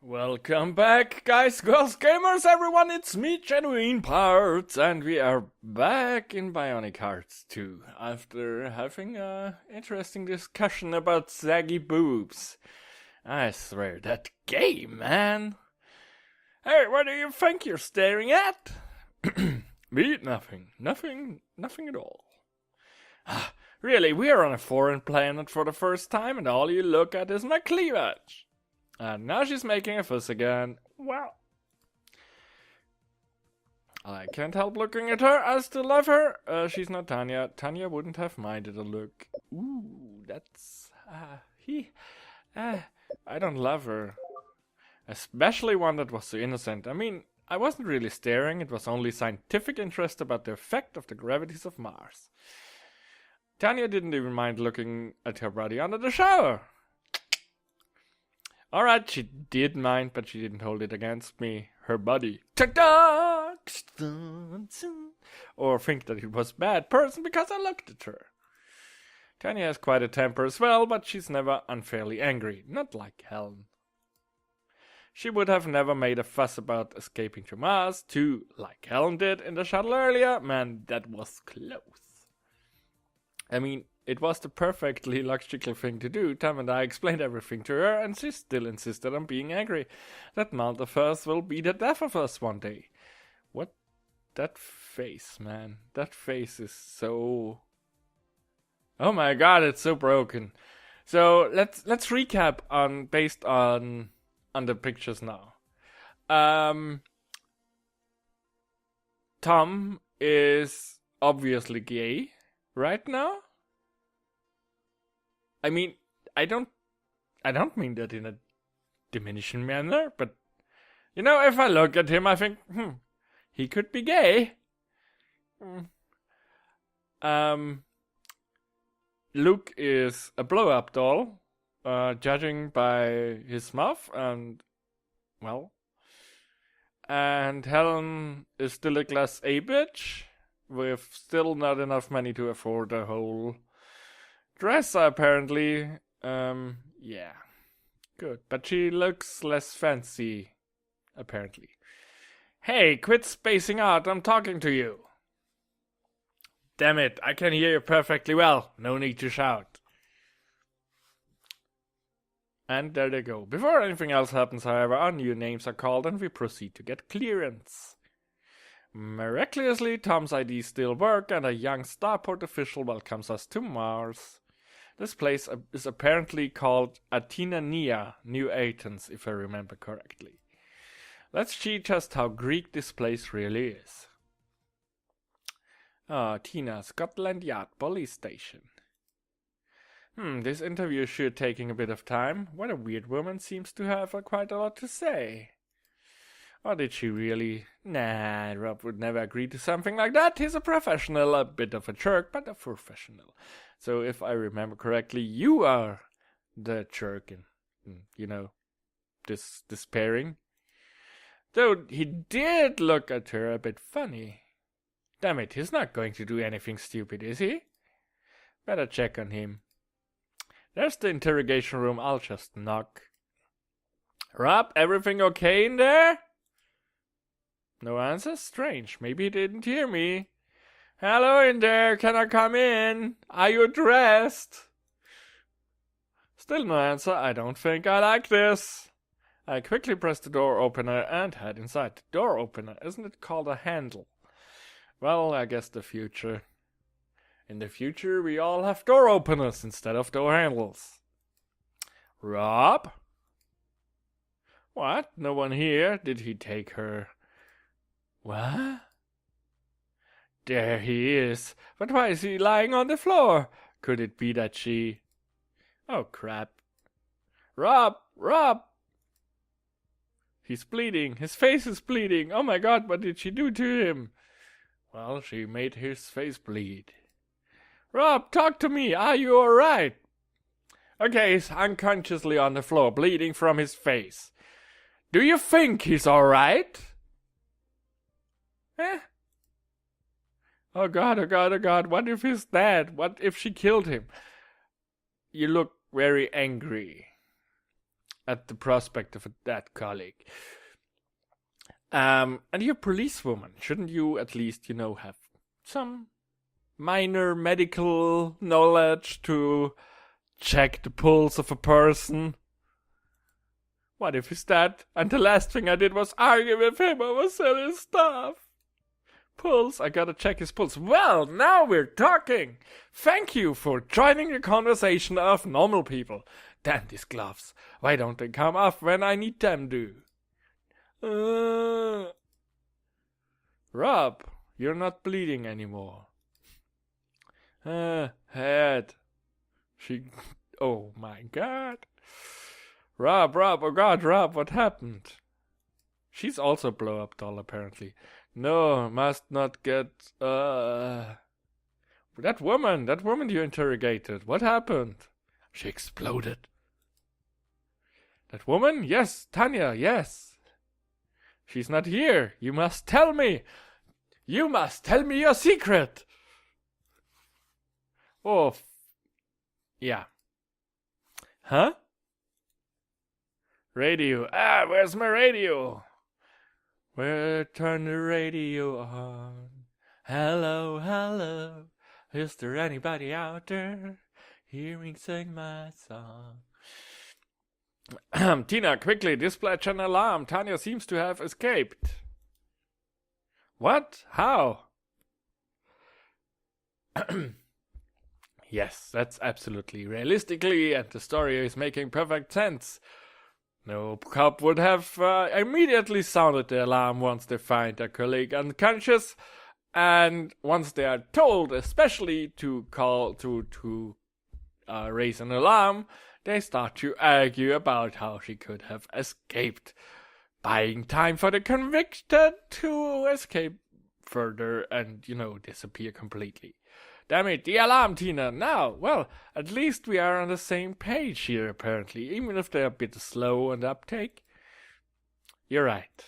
Welcome back, guys, girls, gamers, everyone, it's me, GenuineParts, and we are back in Bionic Heart 2, after having a interesting discussion about saggy boobs. I swear, that game, man! Hey, what do you think you're staring at? Me? Nothing at all. Really, we are on a foreign planet for the first time, and all you look at is my cleavage. And now she's making a fuss again. Wow. I can't help looking at her. I still love her. She's not Tanya. Tanya wouldn't have minded a look. Ooh, that's... I don't love her. Especially one that was so innocent. I mean, I wasn't really staring. It was only scientific interest about the effect of the gravities of Mars. Tanya didn't even mind looking at her body under the shower. Alright, she did mind, but she didn't hold it against me. Her body. Ta-da! Or think that it was a bad person because I looked at her. Tanya has quite a temper as well, but she's never unfairly angry. Not like Helen. She would have never made a fuss about escaping to Mars, too, like Helen did in the shuttle earlier. Man, that was close. I mean, it was the perfectly logical thing to do. Tom and I explained everything to her, and she still insisted on being angry. That mount of hers will be the death of us one day. What? That face, man. That face is so... Oh my god, it's so broken. So, let's recap based on the pictures now. Tom is obviously gay right now. I mean, I don't mean that in a diminishing manner, but, you know, if I look at him, I think, he could be gay. Luke is a blow-up doll, judging by his mouth, and, well, and Helen is still a class A bitch, with still not enough money to afford a whole dress, apparently. Yeah. Good. But she looks less fancy, apparently. Hey, quit spacing out. I'm talking to you. Damn it. I can hear you perfectly well. No need to shout. And there they go. Before anything else happens, however, our new names are called and we proceed to get clearance. Miraculously, Tom's IDs still work and a young starport official welcomes us to Mars. This place is apparently called Athena Nia, New Athens, if I remember correctly. Let's see just how Greek this place really is. Athena, Scotland Yard Police Station. This interview is sure taking a bit of time. What a weird woman, seems to have quite a lot to say. Or did she really? Nah, Rob would never agree to something like that. He's a professional, a bit of a jerk, but a professional. So if I remember correctly, you are the jerk in, you know, this pairing. Though he did look at her a bit funny. Damn it, he's not going to do anything stupid, is he? Better check on him. There's the interrogation room, I'll just knock. Rob, everything okay in there? No answer? Strange. Maybe he didn't hear me. Hello in there, can I come in? Are you dressed? Still no answer. I don't think I like this. I quickly press the door opener and head inside. The door opener, isn't it called a handle? Well, I guess the future. In the future, we all have door openers instead of door handles. Rob? What? No one here? Did he take her? What? There he is. But why is he lying on the floor? Could it be that she... Oh, crap. Rob! Rob! He's bleeding. His face is bleeding. Oh my god, what did she do to him? Well, she made his face bleed. Rob, talk to me. Are you alright? Okay, he's unconsciously on the floor, bleeding from his face. Do you think he's alright? Oh god, oh god, oh god, what if he's dead? What if she killed him? You look very angry. at the prospect of a dead colleague. And you're a policewoman. Shouldn't you at least, have some minor medical knowledge to check the pulse of a person? What if he's dead? And the last thing I did was argue with him over silly stuff. Pulse, I gotta check his pulse. Well, now we're talking. Thank you for joining the conversation of normal people. Damn these gloves. Why don't they come off when I need them to? Rob, you're not bleeding anymore. Head. Oh my god. Rob, oh god, Rob, what happened? She's also a blow-up doll, apparently. No, must not get, That woman you interrogated, what happened? She exploded. That woman? Yes, Tanya, yes. She's not here. You must tell me. You must tell me your secret. Oh, yeah. Huh? Radio. Where's my radio? Well, turn the radio on. Hello. Is there anybody out there hearing sing my song? Tina, quickly dispatch an alarm. Tanya seems to have escaped. What? How? Yes, that's absolutely realistically, and the story is making perfect sense. No cop would have immediately sounded the alarm once they find their colleague unconscious, and once they are told, especially to call to raise an alarm, they start to argue about how she could have escaped, buying time for the convicted to escape further and, disappear completely. Damn it, the alarm, Tina, now! Well, at least we are on the same page here, apparently, even if they're a bit slow on the uptake. You're right.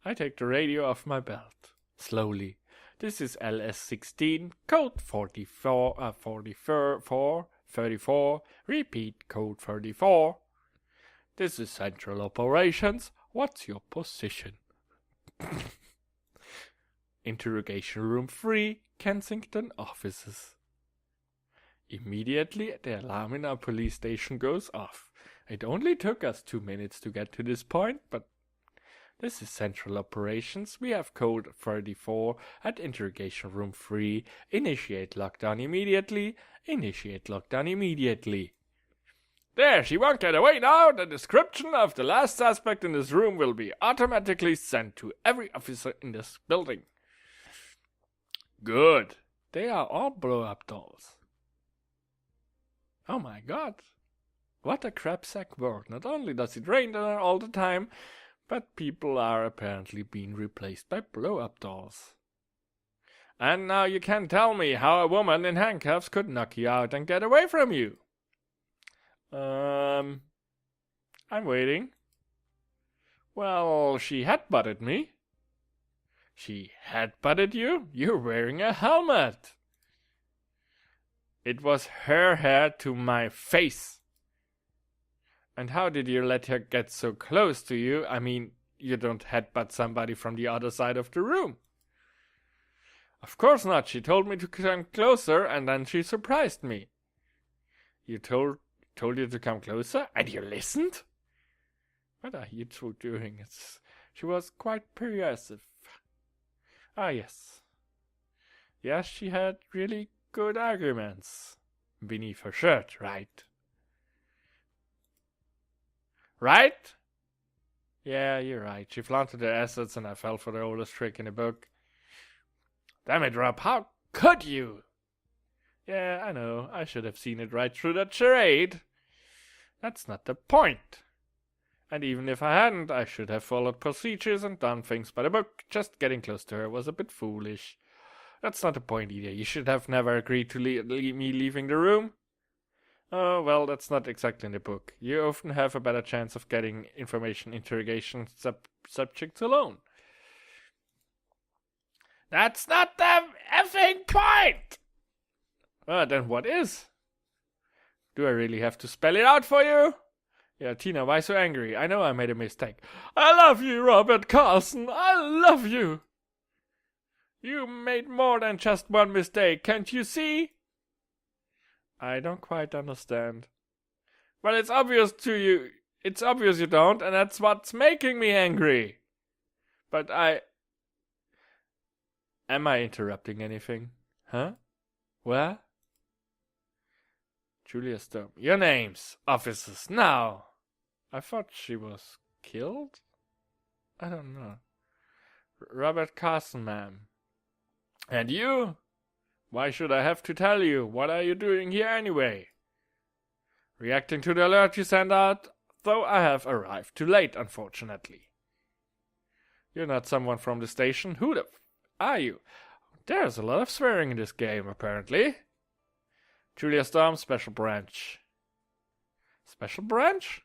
I take the radio off my belt, slowly. This is LS16, code 34, repeat, code 34. This is Central Operations. What's your position? Interrogation Room 3, Kensington offices. Immediately, the alarm in our police station goes off. It only took us 2 minutes to get to this point, but this is Central Operations. We have code 34 at Interrogation Room 3. Initiate lockdown immediately. There, she won't get away now. The description of the last suspect in this room will be automatically sent to every officer in this building. Good. They are all blow-up dolls. Oh my god. What a crapsack world. Not only does it rain there all the time, but people are apparently being replaced by blow-up dolls. And now you can tell me how a woman in handcuffs could knock you out and get away from you. I'm waiting. Well, she headbutted me. She headbutted you? You're wearing a helmet. It was her hair to my face. And how did you let her get so close to you? I mean, you don't headbutt somebody from the other side of the room. Of course not. She told me to come closer, and then she surprised me. You told you to come closer, and you listened? What are you two doing? She was quite persuasive. Ah, yes. Yes, she had really good arguments. Beneath her shirt, right? Right? Yeah, you're right. She flaunted her assets and I fell for the oldest trick in the book. Damn it, Rob, how could you? Yeah, I know. I should have seen it right through that charade. That's not the point. And even if I hadn't, I should have followed procedures and done things by the book. Just getting close to her was a bit foolish. That's not the point either. You should have never agreed to me leaving the room. Oh, well, that's not exactly in the book. You often have a better chance of getting information interrogation subjects alone. That's not the effing point! Then what is? Do I really have to spell it out for you? Yeah, Tina, why so angry? I know I made a mistake. I love you, Robert Carlson. I love you. You made more than just one mistake, can't you see? I don't quite understand. Well, it's obvious to you. It's obvious you don't, and that's what's making me angry. But Am I interrupting anything? Huh? Where? Julia Storm. Your names, officers, now! I thought she was killed? I don't know. Robert Carson, ma'am. And you? Why should I have to tell you? What are you doing here anyway? Reacting to the alert you sent out, though I have arrived too late, unfortunately. You're not someone from the station. Who the f are you? There's a lot of swearing in this game, apparently. Julia Storm, Special Branch. Special Branch?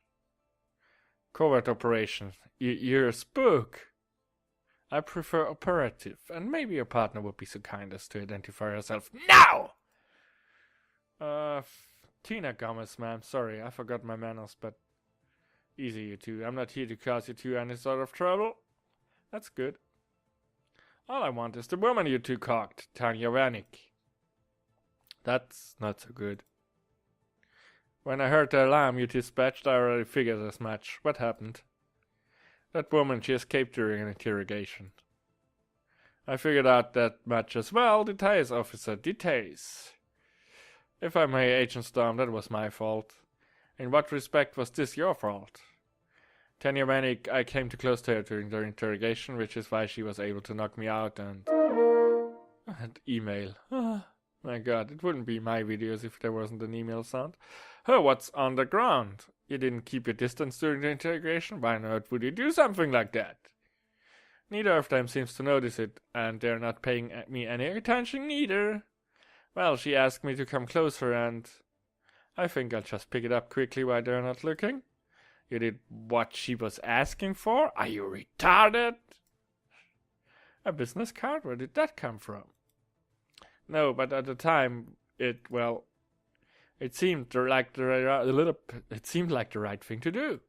Covert Operation. You're a spook. I prefer operative, and maybe your partner would be so kind as to identify herself now! Tina Gomez, ma'am. Sorry, I forgot my manners, but easy, you two. I'm not here to cause you two any sort of trouble. That's good. All I want is the woman you two cocked, Tanya Vanik. That's not so good. When I heard the alarm you dispatched, I already figured as much. What happened? That woman, she escaped during an interrogation. I figured out that much as well. Details, officer, details. If I may, Agent Storm, that was my fault. In what respect was this your fault? Tanya Vanik, I came too close to her during the interrogation, which is why she was able to knock me out and email. Oh, my god, it wouldn't be my videos if there wasn't an email sound. Oh, what's on the ground? You didn't keep your distance during the interrogation? Why not would you do something like that? Neither of them seems to notice it, and they're not paying me any attention neither. Well, she asked me to come closer, and I think I'll just pick it up quickly while they're not looking. You did what she was asking for? Are you retarded? A business card? Where did that come from? No, but at the time, it seemed like the right thing to do.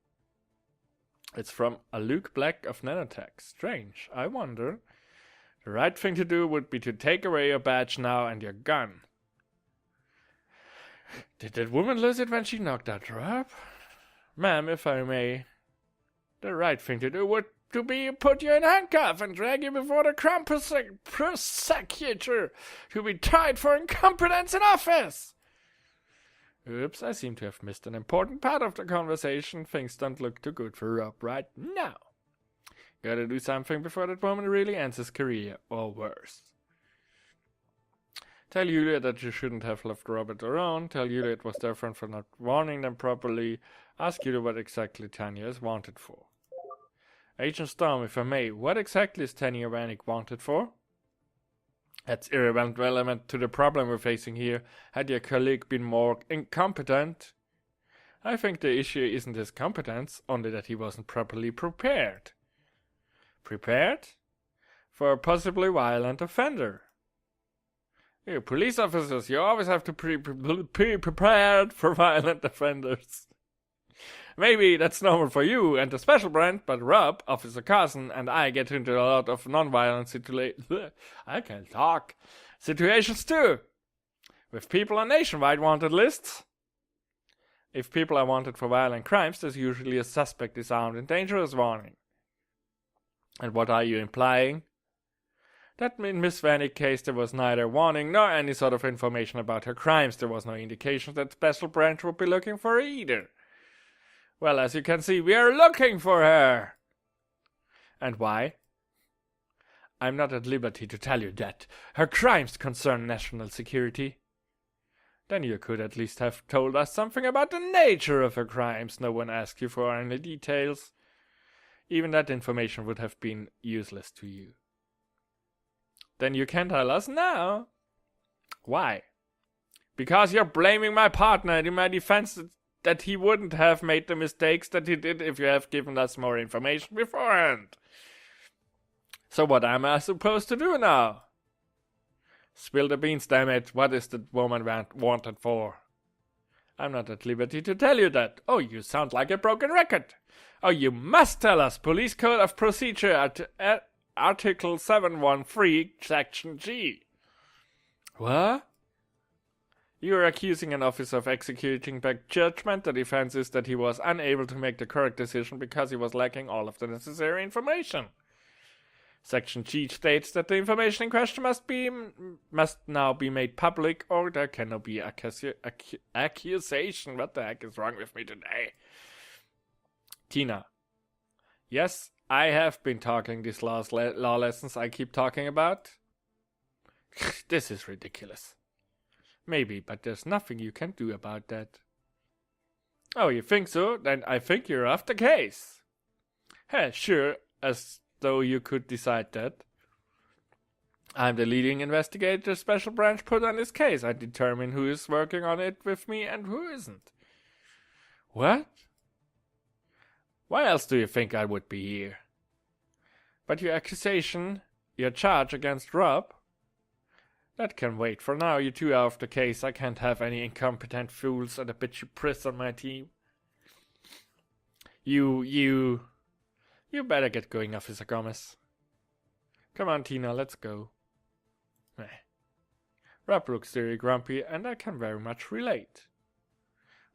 It's from a Luke Black of Nanotech. Strange. I wonder. The right thing to do would be to take away your badge now and your gun. Did that woman lose it when she knocked out Rob? Ma'am, if I may, the right thing to do would to be put you in handcuffs and drag you before the crown prosecutor to be tried for incompetence in office. Oops, I seem to have missed an important part of the conversation. Things don't look too good for Rob right now. Gotta do something before that woman really ends his career, or worse. Tell Julia that you shouldn't have left Robert around. Tell Julia it was their friend for not warning them properly. Ask Julia what exactly Tanya is wanted for. Agent Storm, if I may, what exactly is Tanya Vanik wanted for? That's irrelevant to the problem we're facing here. Had your colleague been more incompetent? I think the issue isn't his competence, only that he wasn't properly prepared. Prepared? For a possibly violent offender. You police officers, you always have to be prepared for violent offenders. Maybe that's normal for you and the special brand, but Rob, Officer Carson, and I get into a lot of non-violent situations too. With people on nationwide wanted lists. If people are wanted for violent crimes, there's usually a suspect is armed and dangerous warning. And what are you implying? That in Miss Vanik's case there was neither warning nor any sort of information about her crimes. There was no indication that special branch would be looking for her either. Well, as you can see, we are looking for her. And why? I'm not at liberty to tell you that. Her crimes concern national security. Then you could at least have told us something about the nature of her crimes. No one asked you for any details. Even that information would have been useless to you. Then you can tell us now. Why? Because you're blaming my partner, and in my defense that he wouldn't have made the mistakes that he did if you have given us more information beforehand. So what am I supposed to do now? Spill the beans, damn it. What is the woman wanted for? I'm not at liberty to tell you that. Oh, you sound like a broken record. Oh, you must tell us. Police Code of Procedure at Article 713, Section G. What? You are accusing an officer of executing bad judgment. The defense is that he was unable to make the correct decision because he was lacking all of the necessary information. Section G states that the information in question must now be made public, or there cannot be accusation. What the heck is wrong with me today? Tina. Yes, I have been talking these law lessons I keep talking about. This is ridiculous. Maybe, but there's nothing you can do about that. Oh, you think so? Then I think you're off the case. Hey, sure, as though you could decide that. I'm the leading investigator Special Branch put on this case. I determine who is working on it with me and who isn't. What? Why else do you think I would be here? But your accusation, your charge against Rob, that can wait. For now, you two are off the case. I can't have any incompetent fools and a bitchy priss on my team. You better get going, Officer Gomez. Come on, Tina, let's go. Rob looks very grumpy, and I can very much relate.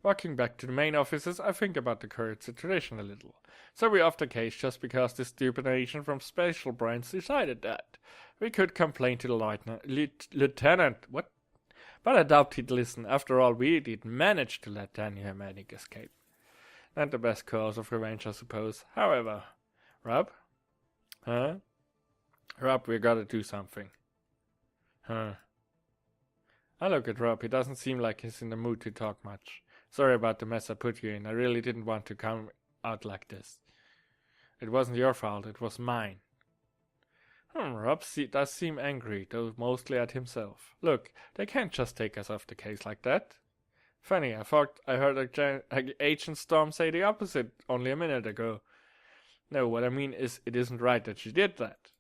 Walking back to the main offices, I think about the current situation a little. So we're off the case just because this stupid agent from Special Branch decided that. We could complain to the lieutenant. What? But I doubt he'd listen. After all, we did manage to let Daniel Manic escape. Not the best cause of revenge, I suppose. However, Rob? Huh? Rob, we gotta do something. Huh? I look at Rob. He doesn't seem like he's in the mood to talk much. Sorry about the mess I put you in. I really didn't want to come out like this. It wasn't your fault. It was mine. Rob does seem angry, though mostly at himself. Look, they can't just take us off the case like that. Funny, I thought I heard Agent Storm say the opposite only a minute ago. No, what I mean is it isn't right that she did that.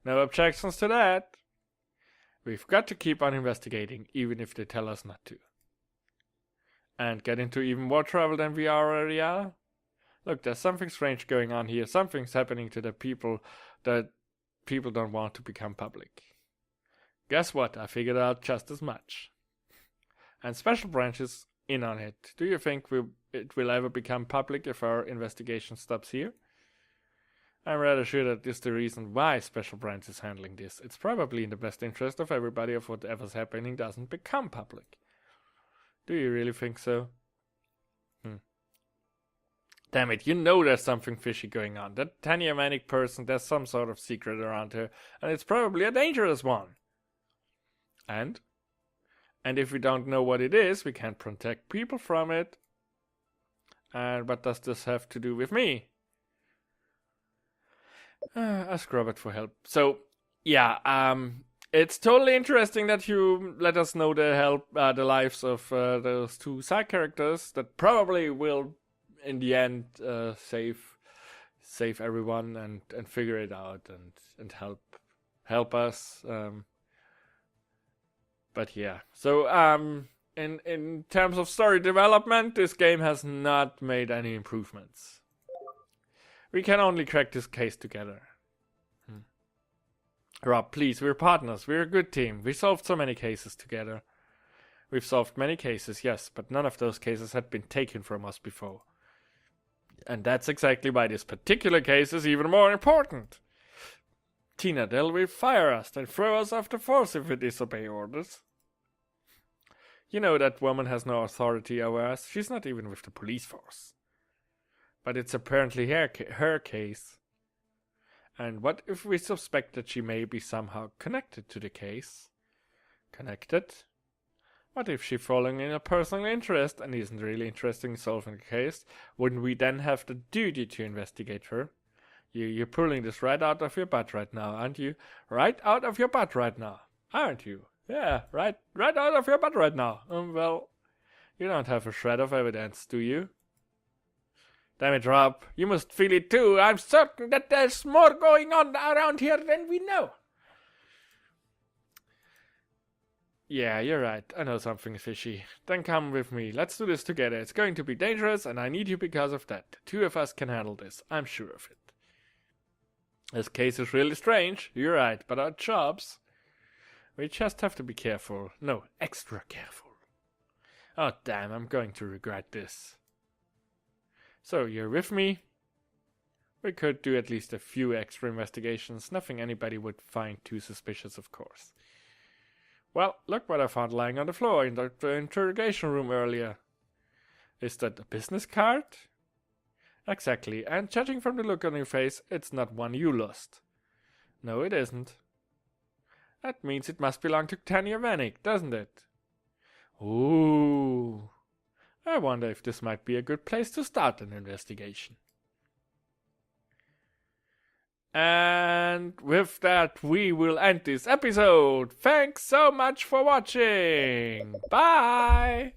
No objections to that. We've got to keep on investigating, even if they tell us not to. And get into even more trouble than we already are? Look, there's something strange going on here. Something's happening to the people that people don't want to become public. Guess what? I figured out just as much. And Special Branch is in on it. Do you think it will ever become public if our investigation stops here? I'm rather sure that this is the reason why Special Branch is handling this. It's probably in the best interest of everybody if whatever's happening doesn't become public. Do you really think so? Damn it, you know there's something fishy going on. That Tanya Manic person, there's some sort of secret around her, and it's probably a dangerous one. And if we don't know what it is, we can't protect people from it. And what does this have to do with me? Ask Robert for help. So, yeah, it's totally interesting that you let us know the lives of those two side characters that probably will, in the end, save everyone and figure it out and help us. But yeah, so in terms of story development, this game has not made any improvements. We can only crack this case together. Rob, please, we're partners. We're a good team. We solved so many cases together. We've solved many cases, yes, but none of those cases had been taken from us before. And that's exactly why this particular case is even more important. Tina, they'll fire us and throw us off the force if we disobey orders. You know that woman has no authority over us. She's not even with the police force. But it's apparently her case. And what if we suspect that she may be somehow connected to the case? Connected? What if she's following in a personal interest and isn't really interested in solving the case? Wouldn't we then have the duty to investigate her? You're pulling this right out of your butt right now, aren't you? Right out of your butt right now, aren't you? Yeah, right out of your butt right now. Well, you don't have a shred of evidence, do you? Damn it, Rob, you must feel it too. I'm certain that there's more going on around here than we know. Yeah, you're right. I know something fishy. Then come with me. Let's do this together. It's going to be dangerous, and I need you because of that. The two of us can handle this. I'm sure of it. This case is really strange. You're right, but our jobs... We just have to be careful. No, extra careful. Oh, damn, I'm going to regret this. So, you're with me? We could do at least a few extra investigations. Nothing anybody would find too suspicious, of course. Well, look what I found lying on the floor in the interrogation room earlier. Is that a business card? Exactly, and judging from the look on your face, it's not one you lost. No, it isn't. That means it must belong to Tanya Vanek, doesn't it? Ooh. I wonder if this might be a good place to start an investigation. And with that, we will end this episode. Thanks so much for watching. Bye!